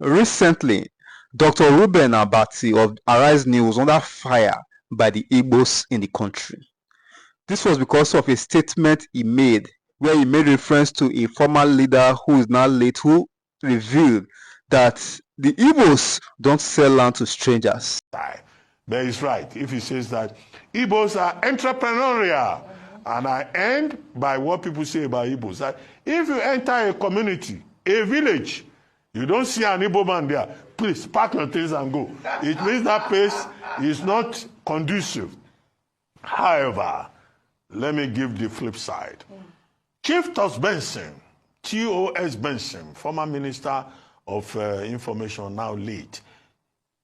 Recently, Dr. Reuben Abati of Arise News was under fire by the Igbos in the country. This was because of a statement he made where he made reference to a former leader who is now late, who revealed that the Igbos don't sell land to strangers. But he's right if he says that Igbos are entrepreneurial. And I end by what people say about Igbos. That if you enter a community, a village, you don't see an Igbo man there, please pack your things and go. It means that place is not conducive. However, let me give the flip side. Chief Tos Benson, T.O.S. Benson, former Minister of Information, now late,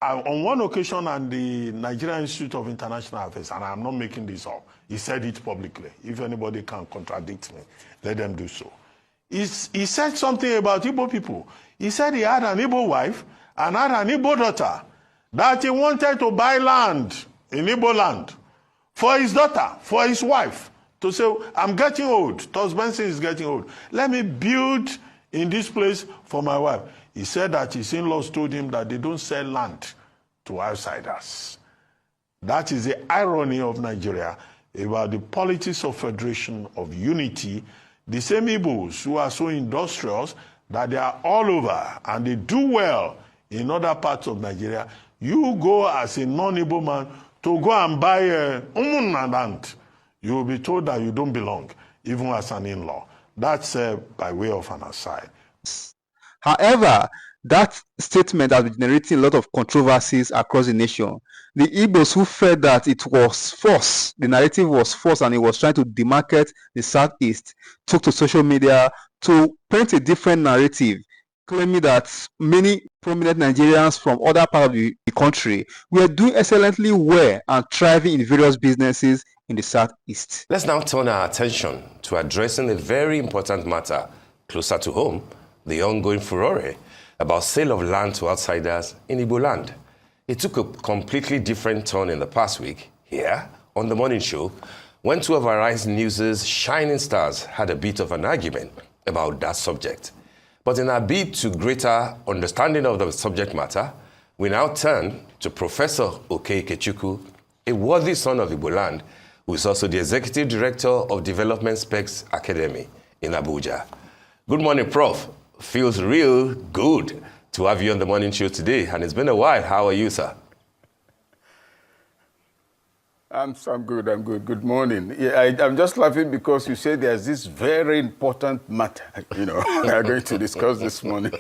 on one occasion at the Nigerian Institute of International Affairs, and I'm not making this up, he said it publicly. If anybody can contradict me, let them do so. He said something about Igbo people. He said he had an Igbo wife and had an Igbo daughter, that he wanted to buy land in Igbo land for his daughter, for his wife, to say, I'm getting old. Tos Benson is getting old. Let me build in this place for my wife. He said that his in-laws told him that they don't sell land to outsiders. That is the irony of Nigeria about the politics of federation, of unity. The same Igbos who are so industrious that they are all over and they do well in other parts of Nigeria. You go as a non-Igbo man to go and buy a land, you will be told that you don't belong, even as an in-law. That's by way of an aside. However, that statement has been generating a lot of controversies across the nation. The Igbos who felt that it was false, the narrative was false, and it was trying to demarket the Southeast, took to social media to paint a different narrative, claiming that many prominent Nigerians from other parts of the country were doing excellently well and thriving in various businesses in the Southeast. Let's now turn our attention to addressing a very important matter closer to home, the ongoing furore about sale of land to outsiders in Igbo land. It took a completely different turn in the past week here on The Morning Show when two of Arise News' shining stars had a bit of an argument about that subject. But in our bid to greater understanding of the subject matter, we now turn to Professor Ikechukwu, a worthy son of Igbo land, who is also the Executive Director of Development Specs Academy in Abuja. Good morning, Prof. Feels real good to have you on The Morning Show today, and it's been a while. How are you, sir? I'm good, Good morning. Yeah, I'm just laughing because you say there's this very important matter, we are going to discuss this morning.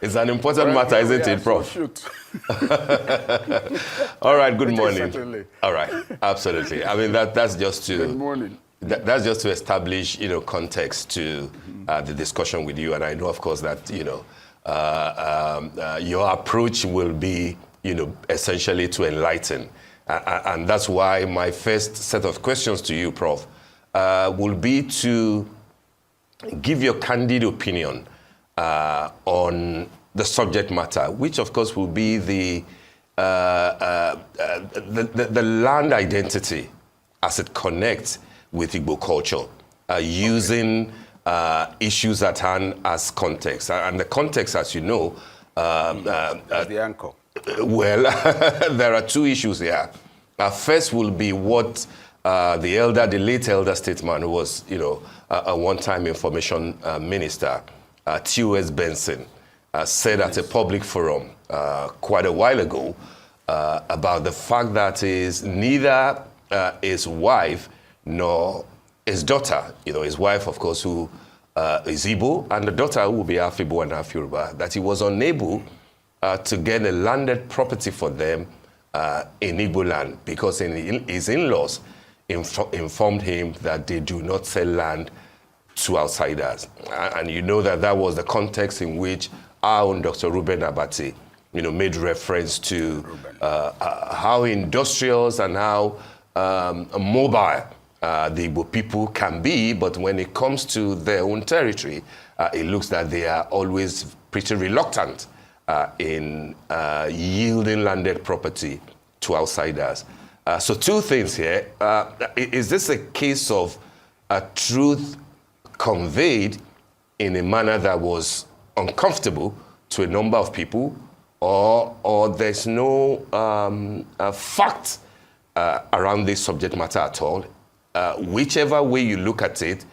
It's an important matter, isn't it, Prof? Shoot. All right, good morning. Certainly. All right, absolutely. I mean, that's just to... Good morning. That's just to establish, context to the discussion with you. And I know, of course, that, your approach will be, essentially to enlighten. And that's why my first set of questions to you, Prof, will be to give your candid opinion on the subject matter, which, of course, will be the land identity as it connects with Igbo culture, using issues at hand as context. And the context, as you know... as the anchor. Well, there are two issues here. First will be what the late elder statesman, who was, a one-time information minister, T.O.S. Benson, said at a public forum quite a while ago about the fact that is neither his wife nor his daughter, his wife, of course, who is Igbo, and the daughter who will be half Igbo and half Yoruba, that he was unable to get a landed property for them in Igbo land because his in-laws informed him that they do not sell land to outsiders. And you know that was the context in which our own Dr. Reuben Abati, made reference to how industrious and how mobile the Igbo people can be, but when it comes to their own territory, it looks that they are always pretty reluctant in yielding landed property to outsiders. So two things here. Is this a case of truth conveyed in a manner that was uncomfortable to a number of people, or there's no fact around this subject matter at all. Whichever way you look at it,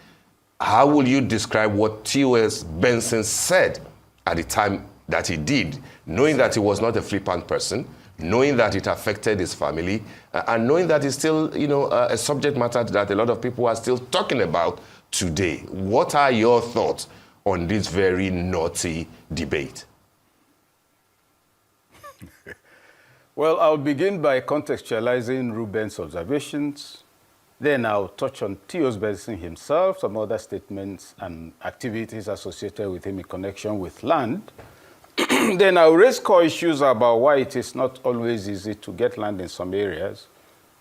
how will you describe what T.O.S. Benson said at the time that he did, knowing that he was not a flippant person, knowing that it affected his family, and knowing that it's still, a subject matter that a lot of people are still talking about today? What are your thoughts on this very naughty debate? Well, I'll begin by contextualizing Reuben's observations. Then I'll touch on T.O.S. Benson himself, some other statements and activities associated with him in connection with land. Then I'll raise core issues about why it is not always easy to get land in some areas,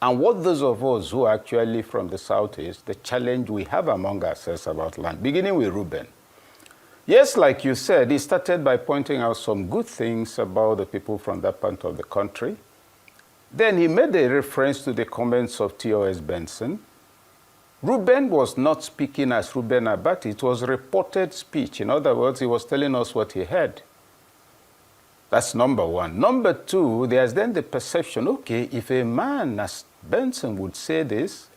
and what those of us who are actually from the Southeast, the challenge we have among ourselves about land, beginning with Reuben. Yes, like you said, he started by pointing out some good things about the people from that part of the country. Then he made a reference to the comments of T.O.S. Benson. Reuben was not speaking as Reuben Abati. It was reported speech. In other words, he was telling us what he heard. That's number one. Number two, there's then the perception, okay, if a man as Benson would say this,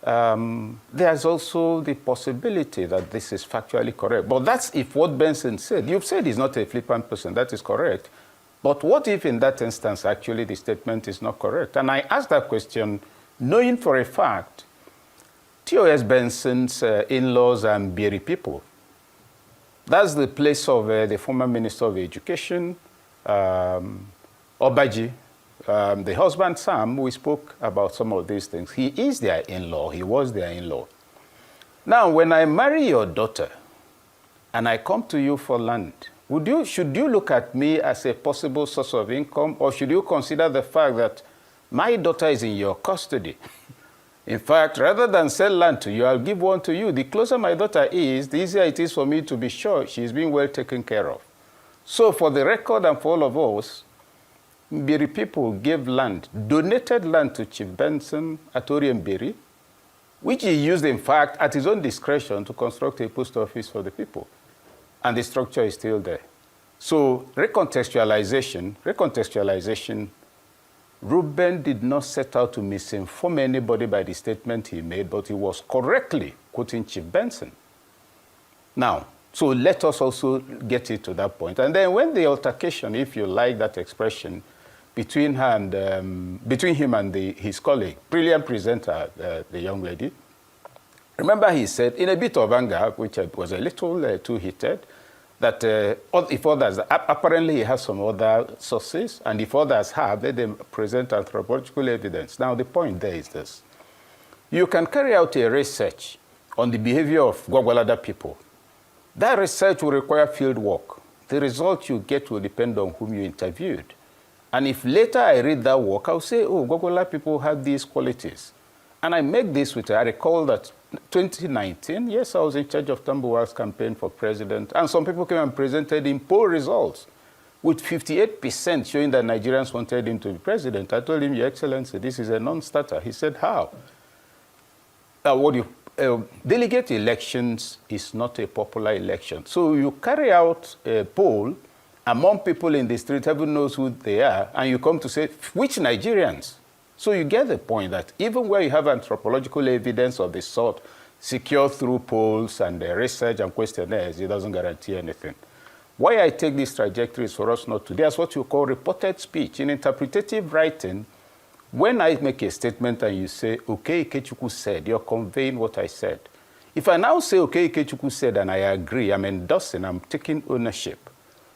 there's also the possibility that this is factually correct. But that's if what Benson said. You've said he's not a flippant person. That is correct. But what if in that instance, actually, the statement is not correct? And I asked that question knowing for a fact T.O.S. Benson's in-laws are Mbiri people. That's the place of the former Minister of Education, Obaji, the husband Sam. We spoke about some of these things. He is their in-law. He was their in-law. Now, when I marry your daughter and I come to you for land, should you look at me as a possible source of income, or should you consider the fact that my daughter is in your custody? In fact, rather than sell land to you, I'll give one to you. The closer my daughter is, the easier it is for me to be sure she's being well taken care of. So for the record and for all of us, Mbiri people gave land, donated land to Chief Benson at Mbiri, which he used, in fact, at his own discretion to construct a post office for the people. And the structure is still there. So recontextualization, Reuben did not set out to misinform anybody by the statement he made, but he was correctly quoting Chief Benson. Now, so let us also get it to that point. And then when the altercation, if you like that expression, between him and his colleague, brilliant presenter, the young lady, remember he said, in a bit of anger, which was a little too heated, that if others, apparently he has some other sources, and if others have, let them present anthropological evidence. Now, the point there is this. You can carry out a research on the behavior of Gwagwalada people. That research will require field work. The result you get will depend on whom you interviewed. And if later I read that work, I'll say, oh, Gwagwalada people have these qualities. And I make this with, I recall that 2019, yes, I was in charge of Tambuwal's campaign for president, and some people came and presented in poll results with 58% showing that Nigerians wanted him to be president. I told him, Your Excellency, this is a non-starter. He said, how? Delegate elections is not a popular election. So you carry out a poll among people in the street, everyone knows who they are, and you come to say, which Nigerians? So you get the point that even where you have anthropological evidence of this sort, secured through polls and research and questionnaires, it doesn't guarantee anything. Why I take this trajectory is for us not to. There's what you call reported speech. In interpretative writing, when I make a statement and you say, okay, Ikechukwu said, you're conveying what I said. If I now say, okay, Ikechukwu said, and I agree, I'm endorsing, I'm taking ownership.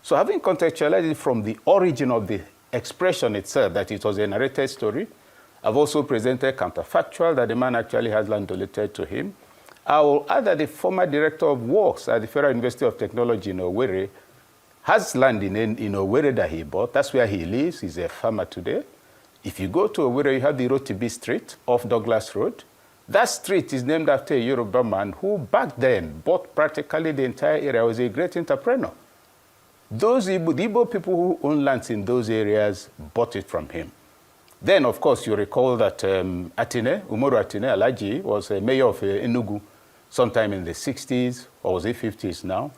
So having contextualized it from the origin of the expression itself, that it was a narrated story, I've also presented counterfactual that the man actually has land donated to him. I will add that the former director of works at the Federal University of Technology in Owerri has land in Owerri that he bought. That's where he lives. He's a farmer today. If you go to Owerri, you have the Rotibi Street off Douglas Road. That street is named after a Yoruba man who back then bought practically the entire area. He was a great entrepreneur. Those the Igbo people who own lands in those areas bought it from him. Then, of course, you recall that Umoru Atine Alaji was a mayor of Enugu sometime in the 60s, or was it 50s now.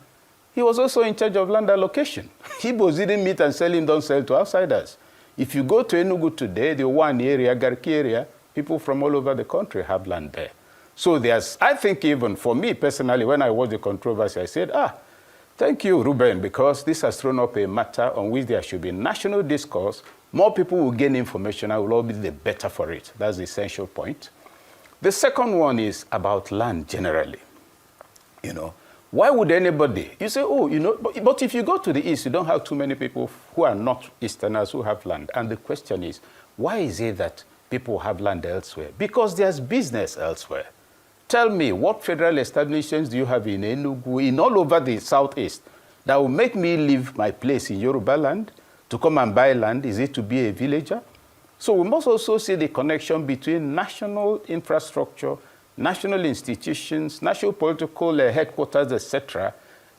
he was also in charge of land allocation. Igbos didn't meet and sell in, don't sell to outsiders. If you go to Enugu today, the one area, Garki area, people from all over the country have land there. So there's, I think even for me personally, when I watched the controversy, I said, thank you, Ruben, because this has thrown up a matter on which there should be national discourse. More people will gain information and will all be the better for it. That's the essential point. The second one is about land generally. You know, why would anybody, you say, oh, you know, but if you go to the east, you don't have too many people who are not Easterners who have land. And the question is, why is it that people have land elsewhere? Because there's business elsewhere. Tell me, what federal establishments do you have in Enugu, in all over the southeast, that will make me leave my place in Yoruba land to come and buy land? Is it to be a villager? So we must also see the connection between national infrastructure, national institutions, national political headquarters, etc.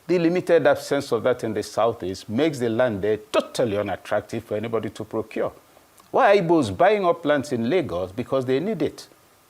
The limited absence of that in the southeast makes the land there totally unattractive for anybody to procure. Why are Igbos buying up lands in Lagos? Because they need it.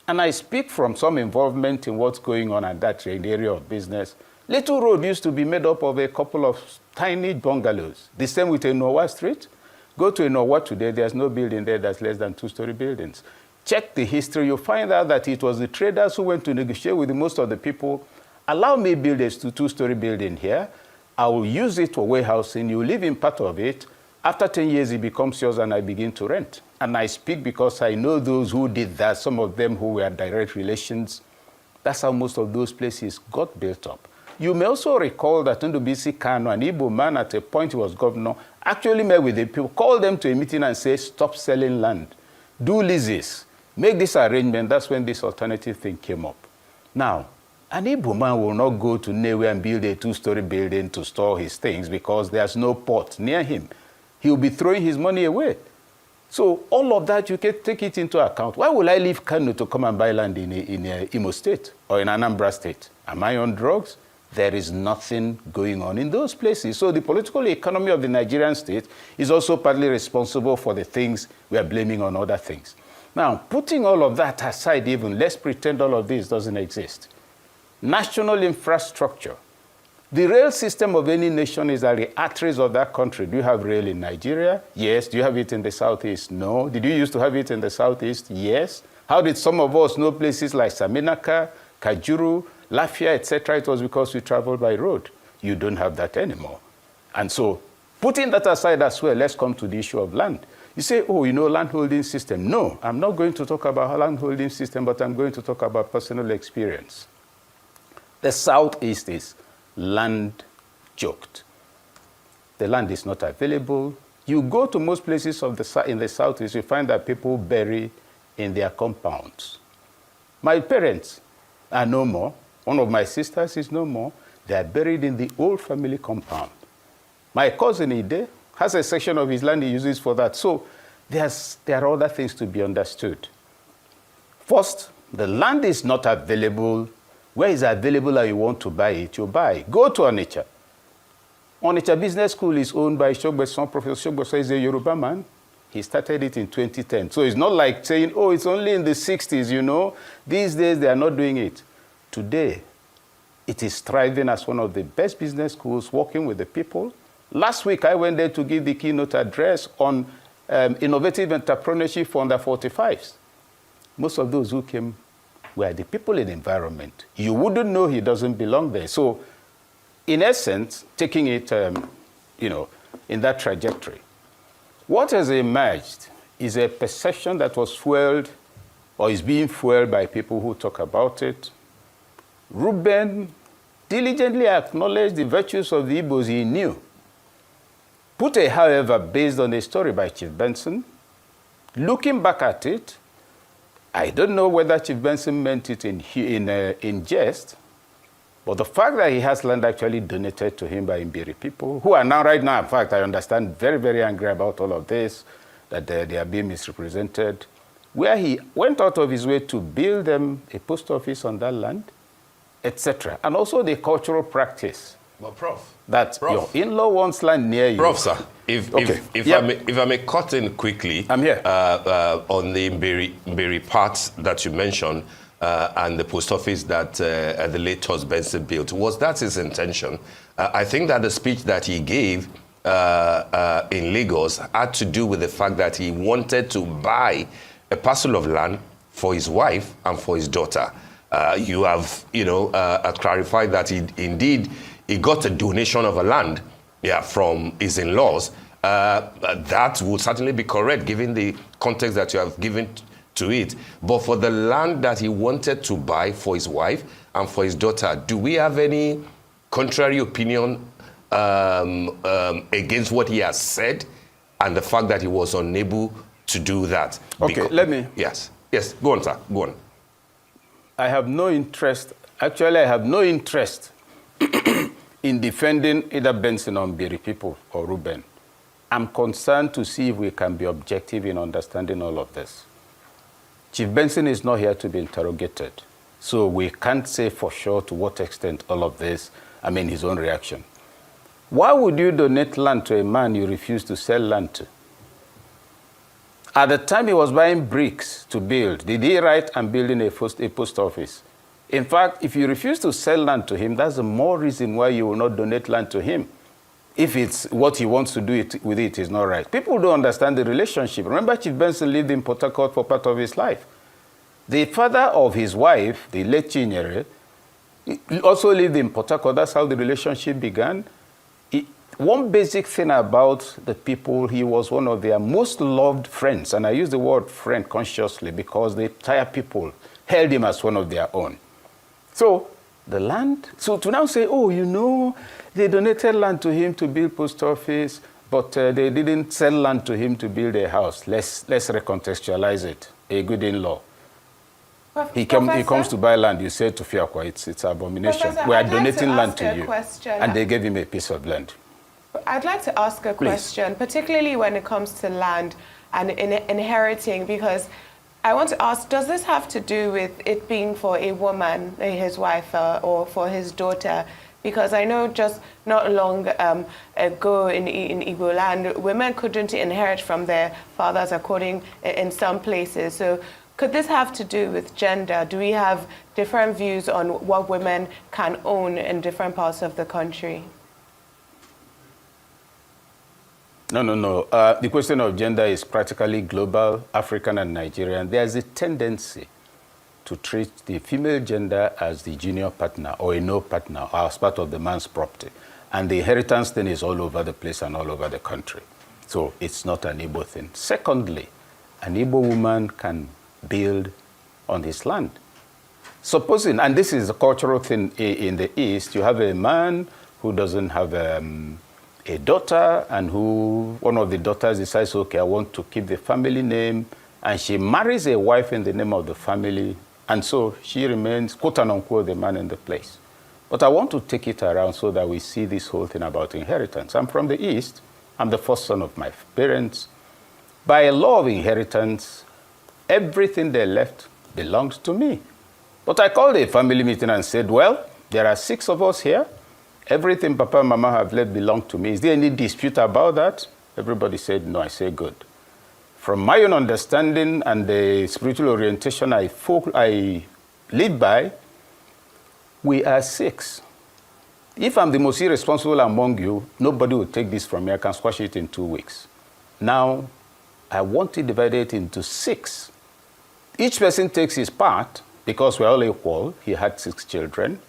And I speak from some involvement in what's going on at that in the area of business. Little Road used to be made up of a couple of tiny bungalows. The same with Enowa Street. Go to Enowa today, there's no building there that's less than 2-story buildings. Check the history, you'll find out that it was the traders who went to negotiate with most of the people. Allow me build a 2-story building here. I will use it for warehousing. You live in part of it. After 10 years, it becomes yours and I begin to rent. And I speak because I know those who did that, some of them who were direct relations. That's how most of those places got built up. You may also recall that Nnamdi Kanu, an Igbo man at a point he was governor, actually met with the people, called them to a meeting and said, stop selling land. Do leases. Make this arrangement. That's when this alternative thing came up. Now, an Igbo man will not go to Newe and build a 2-story building to store his things because there's no port near him. He'll be throwing his money away. So all of that, you can take it into account. Why will I leave Kanu to come and buy land in Imo State or in Anambra State? Am I on drugs? There is nothing going on in those places. So the political economy of the Nigerian state is also partly responsible for the things we are blaming on other things. Now, putting all of that aside even, let's pretend all of this doesn't exist. National infrastructure. The rail system of any nation is at the arteries of that country. Do you have rail in Nigeria? Yes. Do you have it in the southeast? No. Did you used to have it in the southeast? Yes. How did some of us know places like Saminaka, Kajuru, Lafia, etc.? It was because we traveled by road. You don't have that anymore. And so, putting that aside as well, let's come to the issue of land. You say, oh, you know, land holding system. No, I'm not going to talk about land holding system, but I'm going to talk about personal experience. The southeast is land choked. The land is not available. You go to most places in the southeast, you find that people bury in their compounds. My parents are no more. One of my sisters is no more. They are buried in the old family compound. My cousin Ide has a section of his land he uses for that. So there are other things to be understood. First, the land is not available. Where is available and you want to buy it, you buy. Go to Onitsha. Onitsha Business School is owned by Shogbeson. Professor Shogbeson is a Yoruba man. He started it in 2010. So it's not like saying, oh, it's only in the 60s, you know. These days, they are not doing it. Today, it is thriving as one of the best business schools, working with the people. Last week, I went there to give the keynote address on innovative entrepreneurship for under 45s. Most of those who came were the people in the environment. You wouldn't know he doesn't belong there. So, in essence, taking it, you know, in that trajectory, what has emerged is a perception that was fueled or is being fueled by people who talk about it. Ruben diligently acknowledged the virtues of the Igbos he knew. Put a however based on a story by Chief Benson. Looking back at it, I don't know whether Chief Benson meant it in jest, but the fact that he has land actually donated to him by Mbiri people, who are now, right now, in fact, I understand, very, very angry about all of this, that they are being misrepresented, where he went out of his way to build them a post office on that land, etc. And also the cultural practice. But Prof. That your in-law wants land near you. Prof, sir, if I may cut in quickly. I'm here. On the Mbiri part that you mentioned, and the post office that the late Charles Benson built. Was that his intention? I think that the speech that he gave in Lagos had to do with the fact that he wanted to buy a parcel of land for his wife and for his daughter. You have, clarified that he got a donation of a land, from his in-laws. That would certainly be correct given the context that you have given to it. But for the land that he wanted to buy for his wife and for his daughter, do we have any contrary opinion against what he has said and the fact that he was unable to do that? Okay, let me. Yes, go on, sir, go on. I have no interest, actually I have no interest in defending either Benson or Mbiri people or Ruben. I'm concerned to see if we can be objective in understanding all of this. Chief Benson is not here to be interrogated, so we can't say for sure to what extent all of this, his own reaction. Why would you donate land to a man you refuse to sell land to? At the time he was buying bricks to build, did he write "I'm building a post office"? In fact, if you refuse to sell land to him, that's the more reason why you will not donate land to him. If it's what he wants to do with it is not right. People don't understand the relationship. Remember, Chief Benson lived in Port Harcourt for part of his life. The father of his wife, the late Chinyere, also lived in Port Harcourt. That's how the relationship began. One basic thing about the people, he was one of their most loved friends. And I use the word friend consciously because the entire people held him as one of their own. So the land, so to now say, they donated land to him to build post office, but they didn't sell land to him to build a house. Let's recontextualize it. A good in-law. He comes to buy land. You say to Fiakwa, it's abomination. Professor, We are I'd like donating to land ask to a you. question. And they gave him a piece of land. I'd like to ask a question, particularly when it comes to land and inheriting, because I want to ask, does this have to do with it being for a woman, his wife, or for his daughter? Because I know just not long ago in Igbo land, women couldn't inherit from their fathers in some places. So could this have to do with gender? Do we have different views on what women can own in different parts of the country? No. The question of gender is practically global, African and Nigerian. There's a tendency to treat the female gender as the junior partner or a no partner or as part of the man's property. And the inheritance thing is all over the place and all over the country. So it's not an Igbo thing. Secondly, an Igbo woman can build on his land. Supposing, and this is a cultural thing in the East, you have a man who doesn't have a daughter, and one of the daughters decides, okay, I want to keep the family name, and she marries a wife in the name of the family, and so she remains, quote unquote, the man in the place. But I want to take it around so that we see this whole thing about inheritance. I'm from the East. I'm the first son of my parents. By a law of inheritance, everything they left belonged to me. But I called a family meeting and said, well, there are 6 of us here. Everything Papa and Mama have left belonged to me. Is there any dispute about that? Everybody said no. I said good. From my own understanding and the spiritual orientation I live by, we are 6. If I'm the most irresponsible among you, nobody will take this from me. I can squash it in 2 weeks. Now, I want to divide it into 6. Each person takes his part because we're all equal. He had 6 children.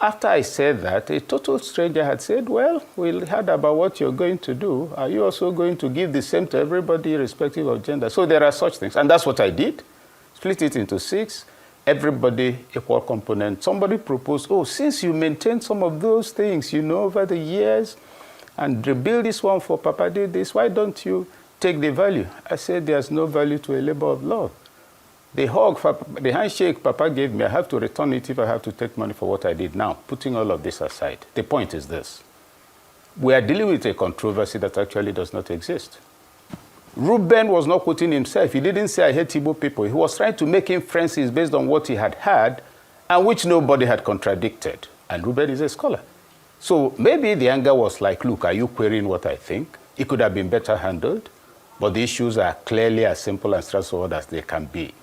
After I said that, a total stranger had said, well, we heard about what you're going to do. Are you also going to give the same to everybody, irrespective of gender? So there are such things. And that's what I did. Split it into 6. Everybody equal component. Somebody proposed, since you maintain some of those things, over the years, and rebuild this one for Papa did this, why don't you take the value? I said, there's no value to a labor of love. The the handshake Papa gave me, I have to return it if I have to take money for what I did. Now, putting all of this aside, the point is this. We are dealing with a controversy that actually does not exist. Ruben was not quoting himself. He didn't say, I hate Igbo people. He was trying to make inferences based on what he had heard and which nobody had contradicted. And Ruben is a scholar. So maybe the anger was like, look, are you querying what I think? It could have been better handled, but the issues are clearly as simple and straightforward as they can be.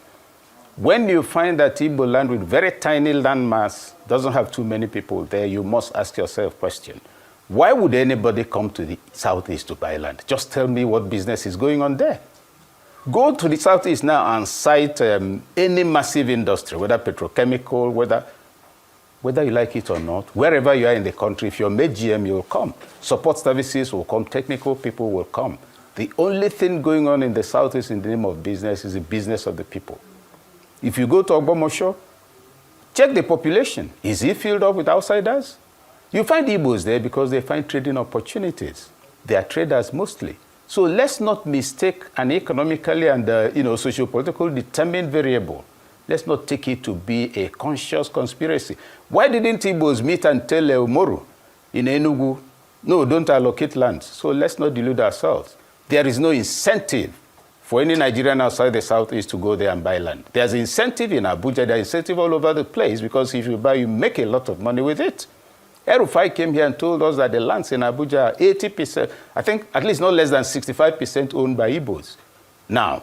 When you find that Igbo land with very tiny land mass doesn't have too many people there, you must ask yourself a question. Why would anybody come to the southeast to buy land? Just tell me what business is going on there. Go to the southeast now and cite any massive industry, whether petrochemical, whether you like it or not, wherever you are in the country, if you're made GM, you'll come. Support services will come, technical people will come. The only thing going on in the southeast in the name of business is the business of the people. If you go to Ogbomosho, check the population. Is it filled up with outsiders? You find Igbos there because they find trading opportunities. They are traders mostly. So let's not mistake an economically and socio-political determined variable. Let's not take it to be a conscious conspiracy. Why didn't Igbos meet and tell Umoru in Enugu, no, don't allocate land? So let's not delude ourselves. There is no incentive for any Nigerian outside the southeast to go there and buy land. There's incentive in Abuja, there's incentive all over the place, because if you buy, you make a lot of money with it. El-Rufai came here and told us that the lands in Abuja are 80%, I think at least not less than 65% owned by Igbos. Now,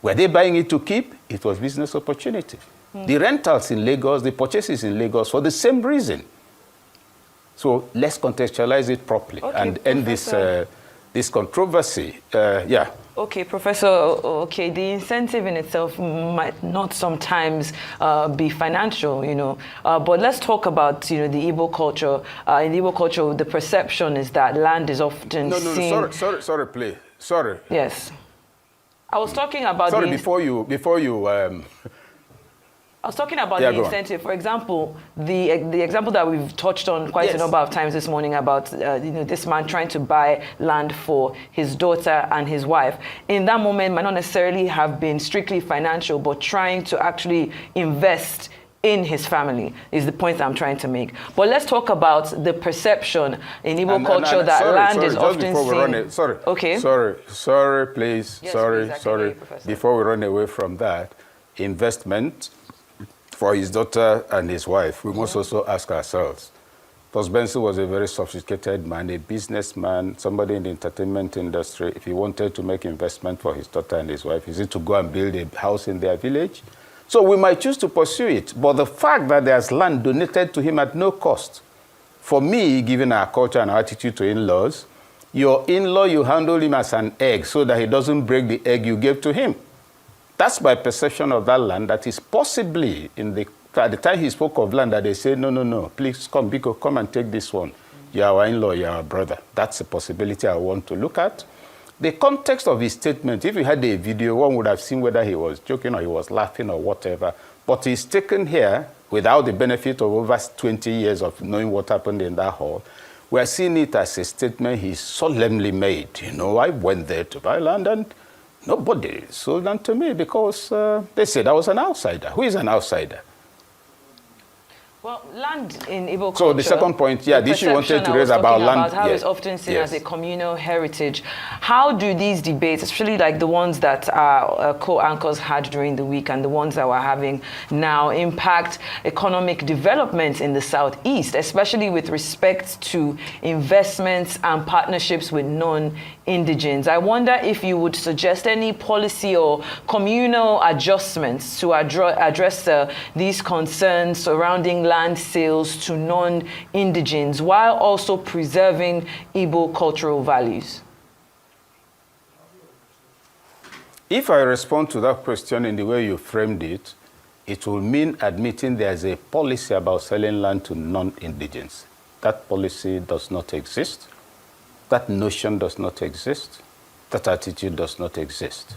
were they buying it to keep? It was business opportunity. The rentals in Lagos, the purchases in Lagos for the same reason. So let's contextualize it properly and end this controversy. Yeah. Okay, Professor, okay, the incentive in itself might not sometimes be financial, but let's talk about, the Igbo culture. In the Igbo culture, the perception is that land is often seen... Sorry, please. Sorry. Yes. I was talking about... Sorry, before you I was talking about the incentive. For example, the example that we've touched on quite a number of times this morning about this man trying to buy land for his daughter and his wife. In that moment, might not necessarily have been strictly financial, but trying to actually invest in his family is the point I'm trying to make. But let's talk about the perception in Igbo culture that land is often seen. Sorry, please. Yes, sorry. Before we run away from that, investment for his daughter and his wife, we must also ask ourselves. Benson was a very sophisticated man, a businessman, somebody in the entertainment industry. If he wanted to make investment for his daughter and his wife, is it to go and build a house in their village? So we might choose to pursue it, but the fact that there's land donated to him at no cost, for me, given our culture and our attitude to in-laws, your in-law, you handle him as an egg so that he doesn't break the egg you gave to him. That's my perception of that land. That is possibly, at the time he spoke of land, that they said, no, please come, Biko, come and take this one. You're our in-law, you're our brother. That's a possibility I want to look at. The context of his statement, if you had a video, one would have seen whether he was joking or he was laughing or whatever. But he's taken here without the benefit of over 20 years of knowing what happened in that hall. We're seeing it as a statement he solemnly made. I went there to buy land and nobody sold land to me because they said I was an outsider. Who is an outsider? Well, land in Igbo culture... So the second point, the issue you wanted to raise about land... About how it's often seen as a communal heritage. How do these debates, especially like the ones that our co-anchors had during the week and the ones that we're having now, impact economic development in the Southeast, especially with respect to investments and partnerships with non-indigens? I wonder if you would suggest any policy or communal adjustments to address these concerns surrounding land sales to non-indigens while also preserving Igbo cultural values? If I respond to that question in the way you framed it, it will mean admitting there's a policy about selling land to non-indigens. That policy does not exist. That notion does not exist. That attitude does not exist.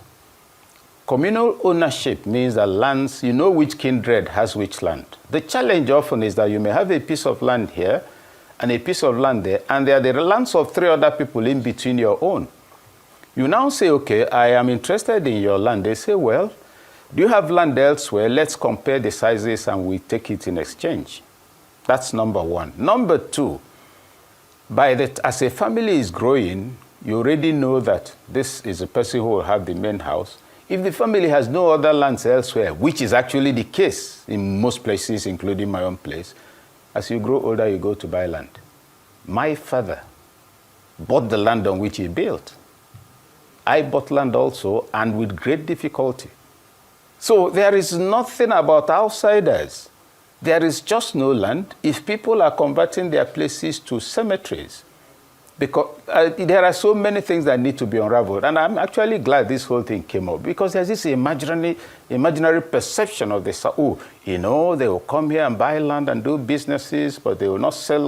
Communal ownership means that lands, you know which kindred has which land. The challenge often is that you may have a piece of land here and a piece of land there, and there are the lands of 3 other people in between your own. You now say, okay, I am interested in your land. They say, well, do you have land elsewhere? Let's compare the sizes and we take it in exchange. That's number one. Number two, as a family is growing, you already know that this is a person who will have the main house. If the family has no other lands elsewhere, which is actually the case in most places, including my own place, as you grow older, you go to buy land. My father bought the land on which he built. I bought land also, and with great difficulty. So there is nothing about outsiders. There is just no land. If people are converting their places to cemeteries, because there are so many things that need to be unraveled. And I'm actually glad this whole thing came up, because there's this imaginary perception of this, oh, you know, they will come here and buy land and do businesses, but they will not sell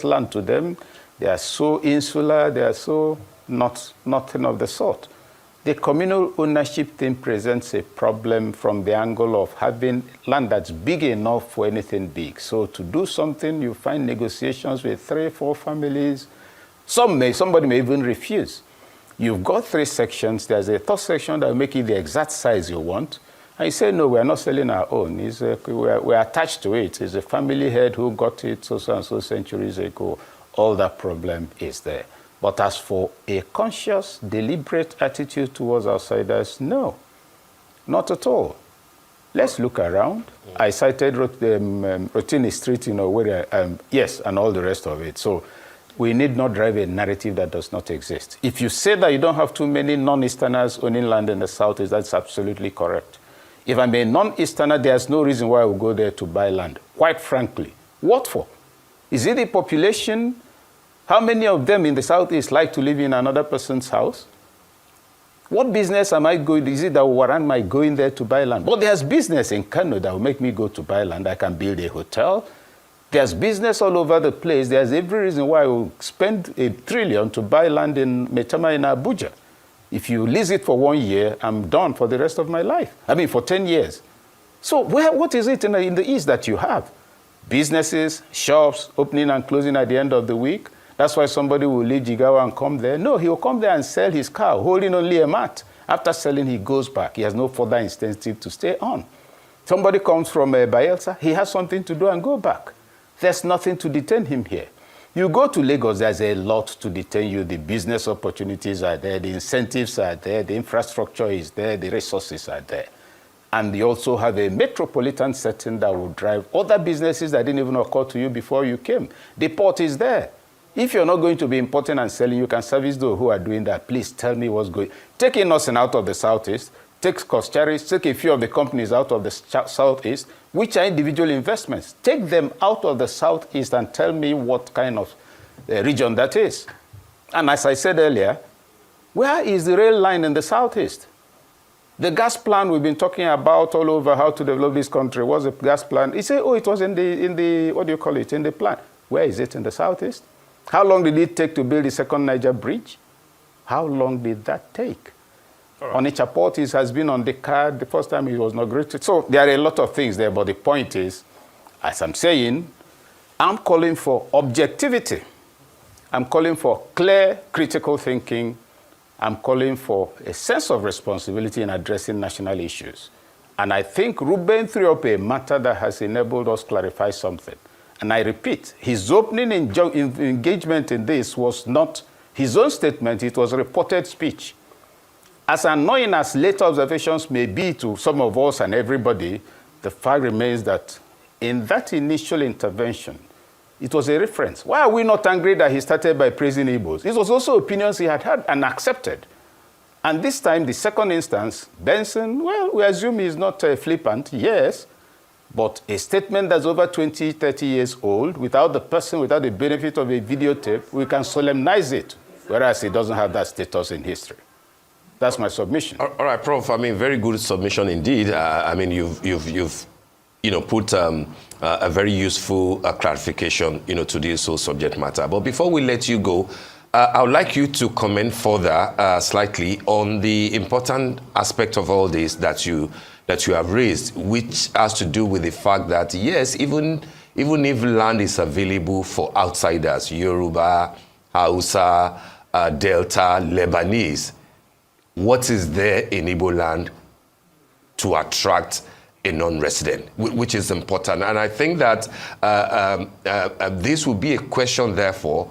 land to them. They are so insular, they are so nothing of the sort. The communal ownership thing presents a problem from the angle of having land that's big enough for anything big. So to do something, you find negotiations with 3 or 4 families. Somebody may even refuse. You've got 3 sections. There's a 3rd section that will make it the exact size you want. And you say, no, we're not selling our own. We're attached to it. It's a family head who got it so and so centuries ago. All that problem is there. But as for a conscious, deliberate attitude towards outsiders, no, not at all. Let's look around. I cited Rotini Street, you know, where, yes, and all the rest of it. So we need not drive a narrative that does not exist. If you say that you don't have too many non-Easterners owning land in the Southeast, that's absolutely correct. If I'm a non-Easterner, there's no reason why I would go there to buy land, quite frankly. What for? Is it the population? How many of them in the Southeast like to live in another person's house? What business am I going to? Is it that will warrant my going there to buy land? But there's business in Kano that will make me go to buy land. I can build a hotel. There's business all over the place. There's every reason why I will spend $1 trillion to buy land in Metama in Abuja. If you lease it for 1 year, I'm done for the rest of my life. I mean, for 10 years. So what is it in the East that you have? Businesses, shops, opening and closing at the end of the week. That's why somebody will leave Jigawa and come there. No, he will come there and sell his car, holding only a mat. After selling, he goes back. He has no further incentive to stay on. Somebody comes from Bayelsa, he has something to do and go back. There's nothing to detain him here. You go to Lagos, there's a lot to detain you. The business opportunities are there, the incentives are there, the infrastructure is there, the resources are there. And you also have a metropolitan setting that will drive other businesses that didn't even occur to you before you came. The port is there. If you're not going to be importing and selling, you can service those who are doing that. Please tell me what's going. Take Innocent out of the Southeast, take Coscharis, take a few of the companies out of the Southeast, which are individual investments. Take them out of the Southeast and tell me what kind of region that is. And as I said earlier, where is the rail line in the Southeast? The gas plant we've been talking about all over how to develop this country. What's the gas plant? He said, oh, it was in the what do you call it, in the plant. Where is it in the Southeast? How long did it take to build the second Niger bridge? How long did that take? Right. Onitsha Port has been on the card the first time it was inaugurated. So there are a lot of things there, but the point is, as I'm saying, I'm calling for objectivity. I'm calling for clear, critical thinking. I'm calling for a sense of responsibility in addressing national issues. And I think Ruben threw up a matter that has enabled us clarify something. And I repeat, his opening engagement in this was not his own statement, it was reported speech. As annoying as late observations may be to some of us and everybody, the fact remains that in that initial intervention, it was a reference. Why are we not angry that he started by praising Igbos? It was also opinions he had heard and accepted. And this time, the second instance, Benson, well, we assume he's not flippant, yes, but a statement that's over 20, 30 years old, without the person, without the benefit of a videotape, we can solemnize it, whereas it doesn't have that status in history. That's my submission. All right, Prof. I mean, very good submission indeed. I mean, you've put a very useful clarification, to this whole subject matter. But before we let you go, I would like you to comment further slightly on the important aspect of all this that you have raised, which has to do with the fact that, yes, even if land is available for outsiders, Yoruba, Hausa, Delta, Lebanese, what is there in Igbo land to attract a non-resident, which is important. And I think that this will be a question, therefore,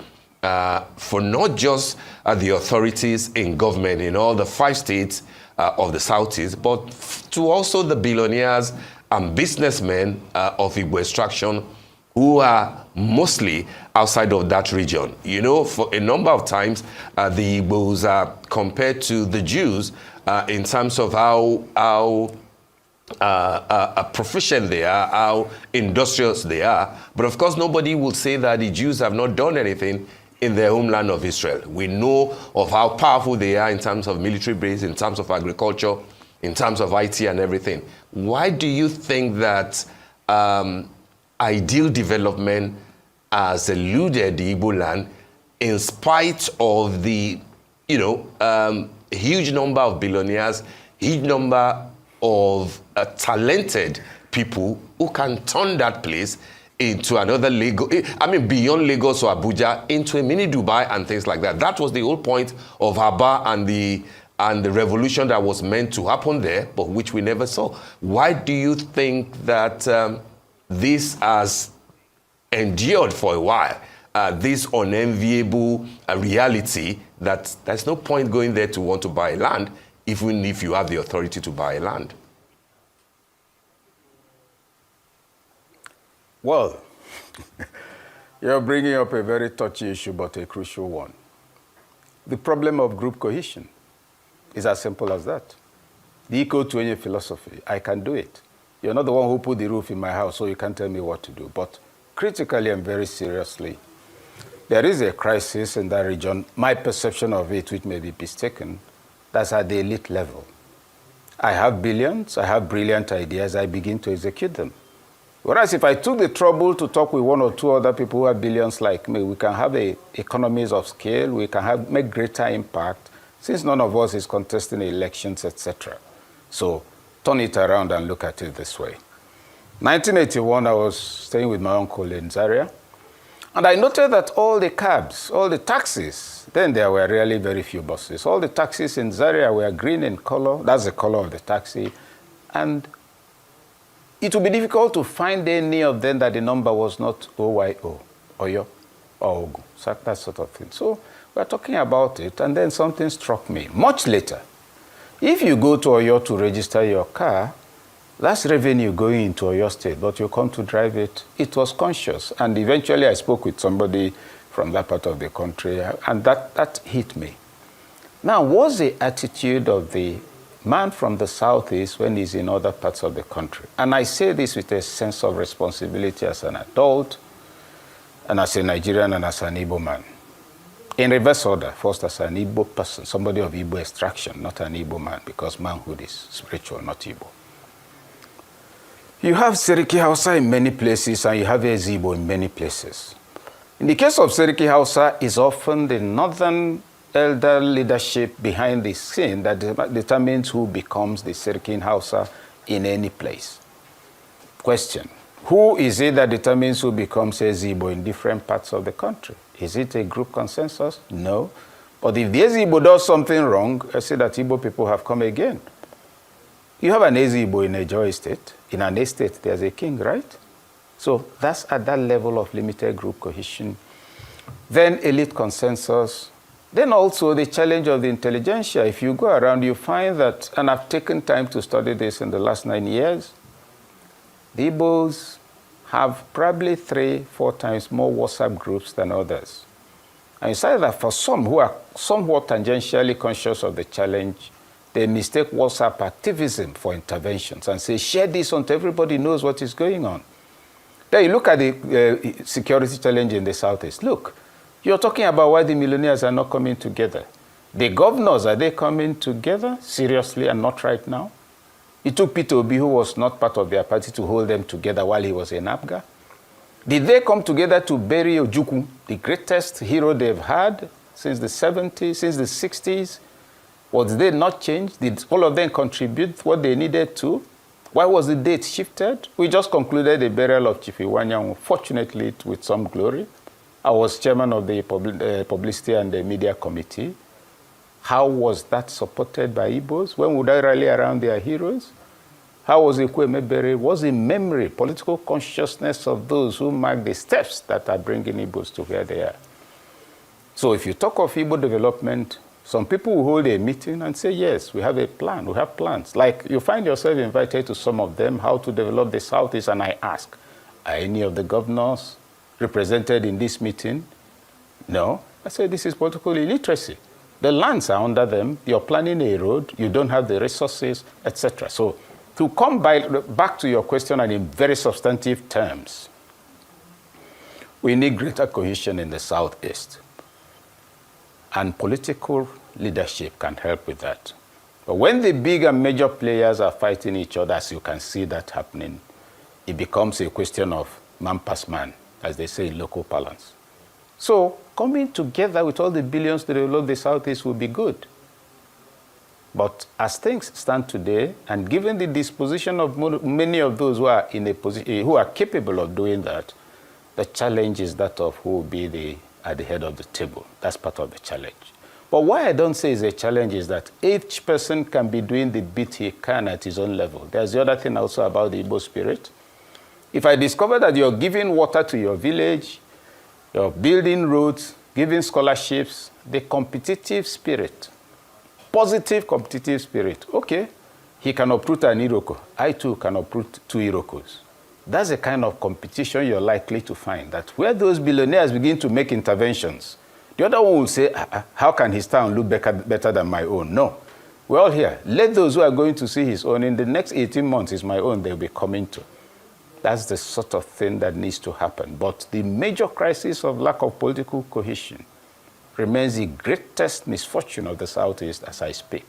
for not just the authorities in government in all the 5 states of the Southeast, but to also the billionaires and businessmen of Igbo extraction who are mostly outside of that region. For a number of times, the Igbos are compared to the Jews in terms of how proficient they are, how industrious they are. But of course, nobody will say that the Jews have not done anything in their homeland of Israel. We know of how powerful they are in terms of military base, in terms of agriculture, in terms of IT and everything. Why do you think that ideal development has eluded the Igbo land in spite of the, huge number of billionaires, huge number of talented people who can turn that place into another Lagos, beyond Lagos or Abuja, into a mini Dubai and things like that. That was the whole point of Aba and the revolution that was meant to happen there, but which we never saw. Why do you think that this has endured for a while, this unenviable reality that there's no point going there to want to buy land, even if you have the authority to buy land? Well, you're bringing up a very touchy issue, but a crucial one. The problem of group cohesion is as simple as that. The eco-20 philosophy, I can do it. You're not the one who put the roof in my house, so you can't tell me what to do. But critically and very seriously, there is a crisis in that region, my perception of it, which may be mistaken, that's at the elite level. I have billions, I have brilliant ideas, I begin to execute them. Whereas if I took the trouble to talk with one or two other people who have billions like me, we can have economies of scale, we can make greater impact, since none of us is contesting elections, etc. So turn it around and look at it this way. 1981, I was staying with my uncle in Zaria, and I noted that all the cabs, all the taxis, then there were really very few buses. All the taxis in Zaria were green in color, that's the color of the taxi, and it would be difficult to find any of them that the number was not OYO, Oyo, or Ogun, so that sort of thing. So we're talking about it, and then something struck me. Much later, if you go to Oyo to register your car, that's revenue going into Oyo State, but you come to drive it. It was conscious, and eventually I spoke with somebody from that part of the country, and that hit me. Now, what's the attitude of the man from the southeast when he's in other parts of the country? And I say this with a sense of responsibility as an adult, and as a Nigerian, and as an Igbo man. In reverse order, first as an Igbo person, somebody of Igbo extraction, not an Igbo man, because manhood is spiritual, not Igbo. You have Seriki Hausa in many places, and you have Ezigbo in many places. In the case of Seriki Hausa, it's often the northern elder leadership behind the scene that determines who becomes the Seriki Hausa in any place. Question: who is it that determines who becomes Ezigbo in different parts of the country? Is it a group consensus? No. But if the Ezigbo does something wrong, I say that Igbo people have come again. You have an Ezigbo in a Joy estate. In an estate, there's a king, right? So that's at that level of limited group cohesion. Then elite consensus. Then also the challenge of the intelligentsia. If you go around, you find that, and I've taken time to study this in the last 9 years, the Igbos have probably 3-4 times more WhatsApp groups than others. And you say that for some who are somewhat tangentially conscious of the challenge, they mistake WhatsApp activism for interventions and say, share this until everybody knows what is going on. Then you look at the security challenge in the Southeast. Look, you're talking about why the millionaires are not coming together. The governors, are they coming together seriously and not right now? It took Peter Obi, who was not part of their party, to hold them together while he was in Abga. Did they come together to bury Ojukwu, the greatest hero they've had since the 70s, since the 60s? Was they not changed? Did all of them contribute what they needed to? Why was the date shifted? We just concluded the burial of Chief Iwanyanwu, fortunately with some glory. I was chairman of the publicity and the media committee. How was that supported by Igbos? When would I rally around their heroes? How was Ekweme buried? Was the memory, political consciousness of those who mark the steps that are bringing Igbos to where they are? So if you talk of Igbo development, some people will hold a meeting and say, yes, we have a plan, we have plans. Like you find yourself invited to some of them, how to develop the Southeast, and I ask, are any of the governors represented in this meeting? No. I say, this is political illiteracy. The lands are under them, you're planning a road, you don't have the resources, etc. So To come back to your question and in very substantive terms, we need greater cohesion in the Southeast. And political leadership can help with that. But when the big and major players are fighting each other, as you can see that happening, it becomes a question of man past man, as they say in local parlance. So coming together with all the billions to develop the Southeast will be good. But as things stand today, and given the disposition of many of those who are in a position, who are capable of doing that, the challenge is that of who will be at the head of the table. That's part of the challenge. But why I don't say it's a challenge is that each person can be doing the bit he can at his own level. There's the other thing also about the Igbo spirit. If I discover that you're giving water to your village, you're building roads, giving scholarships, the competitive spirit, positive competitive spirit, okay, he can uproot an Iroko. I too can uproot 2 Irokos. That's the kind of competition you're likely to find, that where those billionaires begin to make interventions, the other one will say, how can his town look better than my own? No. We're all here. Let those who are going to see his own in the next 18 months is my own, they'll be coming to. That's the sort of thing that needs to happen. But the major crisis of lack of political cohesion remains the greatest misfortune of the Southeast as I speak.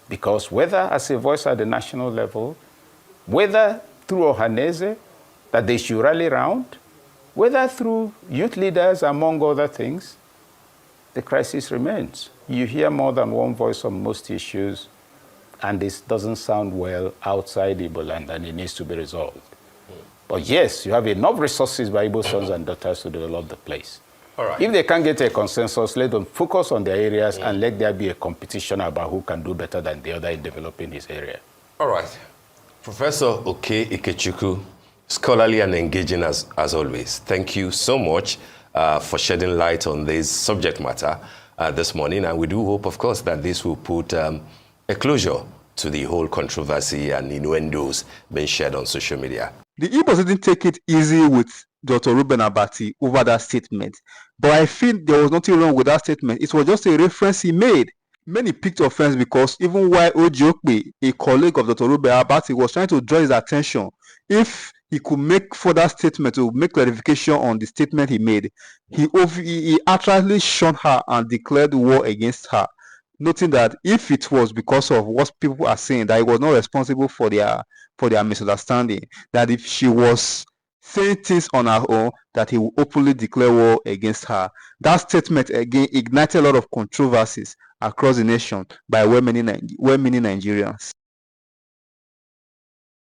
Because whether as a voice at the national level, whether through Ohanese, that they should rally round, whether through youth leaders, among other things, the crisis remains. You hear more than one voice on most issues, and this doesn't sound well outside Igbo land, and it needs to be resolved. But yes, you have enough resources by Igbo sons and daughters to develop the place. All right. If they can't get a consensus, let them focus on their areas and let there be a competition about who can do better than the other in developing his area. All right. Professor Oke Ikechukwu, scholarly and engaging as always. Thank you so much for shedding light on this subject matter this morning. And we do hope, of course, that this will put a closure to the whole controversy and innuendos being shared on social media. The Igbos didn't take it easy with Dr. Reuben Abati over that statement. But I feel there was nothing wrong with that statement. It was just a reference he made. Many picked offense because even while Ojokbe, a colleague of Dr. Reuben Abati, was trying to draw his attention, if he could make further statement to make clarification on the statement he made, he outrightly shunned her and declared war against her, noting that if it was because of what people are saying, that he was not responsible for their misunderstanding, that if she was saying things on her own, that he will openly declare war against her. That statement again ignited a lot of controversies across the nation by many Nigerians.